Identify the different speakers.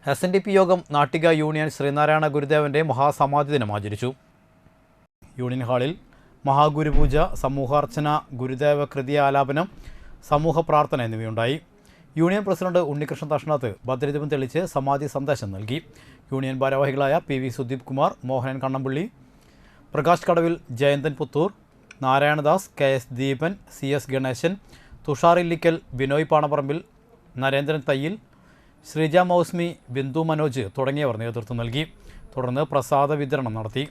Speaker 1: SNDP യോഗം Nattika union Sreenarayana ഗുരുദേവന്റെ മഹാസമാധി ദിനം ആചരിച്ചു. യൂണിയൻ ഹാളിൽ മഹാഗുരുപൂജ, സമൂഹാർച്ചന, ഗുരുദേവ കൃതി ആലാപനം, സമൂഹ പ്രാർത്ഥന എന്നിവയുണ്ടായി. യൂണിയൻ പ്രസിഡന്റ് ഉണ്ണികൃഷ്ണൻ തഷ്ണാത്ത് ഭദ്രദീപം തെളിച്ച് സമാധി സന്ദേശം നൽകി. യൂണിയൻ ഭാരവാഹികളായ PV സുദീപ് കുമാർ, മോഹനൻ കണ്ണമ്പള്ളി, പ്രകാശ് കടവിൽ, ജയന്തൻ പുത്തൂർ, നാരായണദാസ്, KS ദീപൻ, CS ഗണേശൻ, തുഷാർ ഇല്ലിക്കൽ, ബിനോയ് പാണപ്പറമ്പിൽ, നരേന്ദ്രൻ തയ്യിൽ, ശ്രീജ മൗസ്മി, ബിന്ദു മനോജ് തുടങ്ങിയവർ നേതൃത്വം നൽകി. തുടർന്ന് പ്രസാദ വിതരണം നടത്തി.